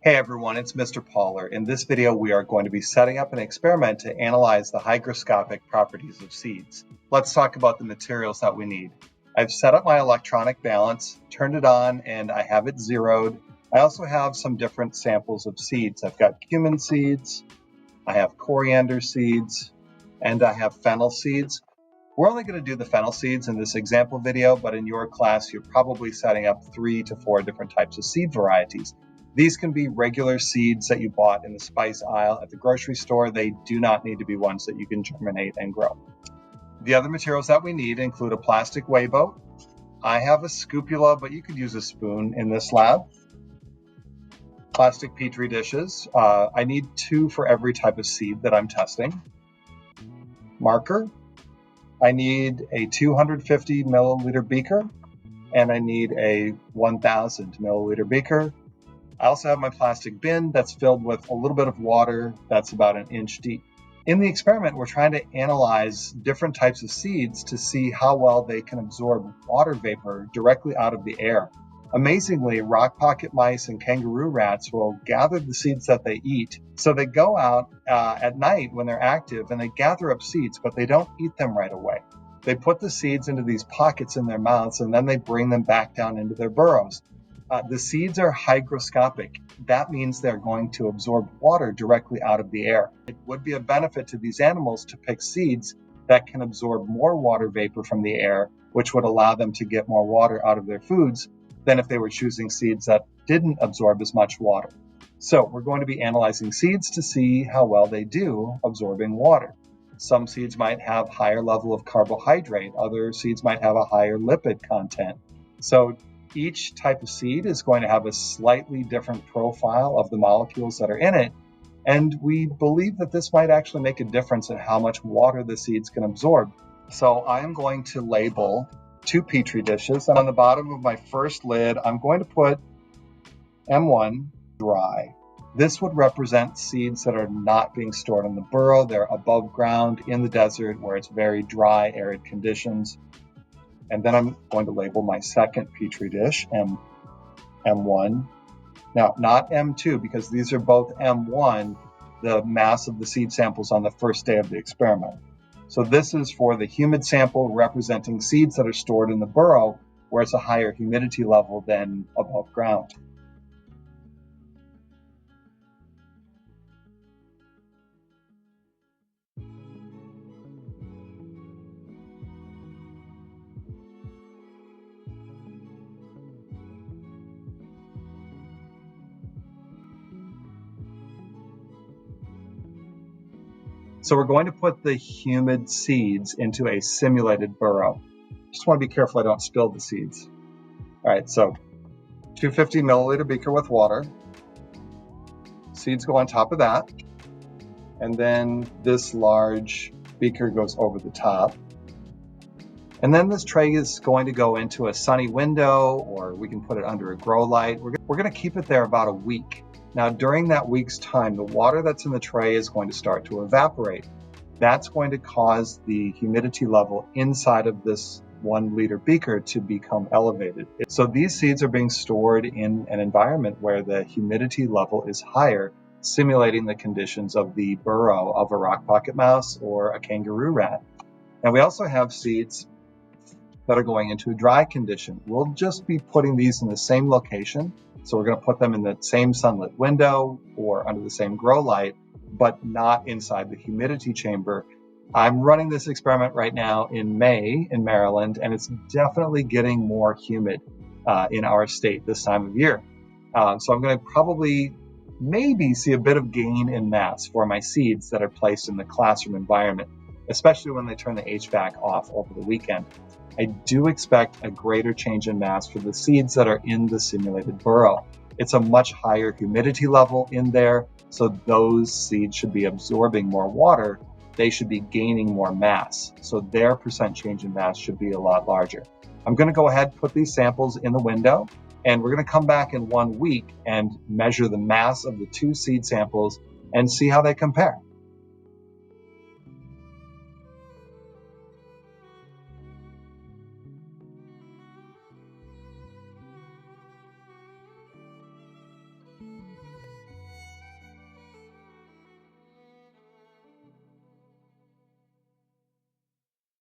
Hey everyone, it's Mr. Poller. In this video, we are going to be setting up an experiment to analyze the hygroscopic properties of seeds. Let's talk about the materials that we need. I've set up my electronic balance, turned it on, and I have it zeroed. I also have some different samples of seeds. I've got cumin seeds, I have coriander seeds, and I have fennel seeds. We're only going to do the fennel seeds in this example video, but in your class, you're probably setting up 3 to 4 different types of seed varieties. These can be regular seeds that you bought in the spice aisle at the grocery store. They do not need to be ones that you can germinate and grow. The other materials that we need include a plastic weigh boat. I have a scupula, but you could use a spoon in this lab. Plastic petri dishes. I need 2 for every type of seed that I'm testing. Marker. I need a 250 milliliter beaker, and I need a 1000 milliliter beaker. I also have my plastic bin that's filled with a little bit of water that's about 1 inch deep. In the experiment, we're trying to analyze different types of seeds to see how well they can absorb water vapor directly out of the air. Amazingly, rock pocket mice and kangaroo rats will gather the seeds that they eat. So they go out at night when they're active and they gather up seeds, but they don't eat them right away. They put the seeds into these pockets in their mouths and then they bring them back down into their burrows. The seeds are hygroscopic. That means they're going to absorb water directly out of the air. It would be a benefit to these animals to pick seeds that can absorb more water vapor from the air, which would allow them to get more water out of their foods than if they were choosing seeds that didn't absorb as much water. So we're going to be analyzing seeds to see how well they do absorbing water. Some seeds might have higher level of carbohydrate. Other seeds might have a higher lipid content. So each type of seed is going to have a slightly different profile of the molecules that are in it, and we believe that this might actually make a difference in how much water the seeds can absorb. So I am going to label 2 petri dishes, and on the bottom of my first lid, I'm going to put M1 dry. This would represent seeds that are not being stored in the burrow. They're above ground in the desert where it's very dry, arid conditions. And then I'm going to label my second petri dish, M1. Now, not M2, because these are both M1, the mass of the seed samples on the first day of the experiment. So this is for the humid sample representing seeds that are stored in the burrow, where it's a higher humidity level than above ground. So we're going to put the humid seeds into a simulated burrow. Just want to be careful I don't spill the seeds. All right, so 250 milliliter beaker with water. Seeds go on top of that. And then this large beaker goes over the top. And then this tray is going to go into a sunny window, or we can put it under a grow light. We're going to keep it there about a week. Now, during that week's time, the water that's in the tray is going to start to evaporate. That's going to cause the humidity level inside of this 1 liter beaker to become elevated. So these seeds are being stored in an environment where the humidity level is higher, simulating the conditions of the burrow of a rock pocket mouse or a kangaroo rat. And we also have seeds that are going into a dry condition. We'll just be putting these in the same location. So we're going to put them in the same sunlit window or under the same grow light, but not inside the humidity chamber. I'm running this experiment right now in May in Maryland, and it's definitely getting more humid in our state this time of year. So I'm going to probably maybe see a bit of gain in mass for my seeds that are placed in the classroom environment, especially when they turn the HVAC off over the weekend. I do expect a greater change in mass for the seeds that are in the simulated burrow. It's a much higher humidity level in there, so those seeds should be absorbing more water. They should be gaining more mass, so their percent change in mass should be a lot larger. I'm going to go ahead and put these samples in the window, and we're going to come back in 1 week and measure the mass of the 2 seed samples and see how they compare.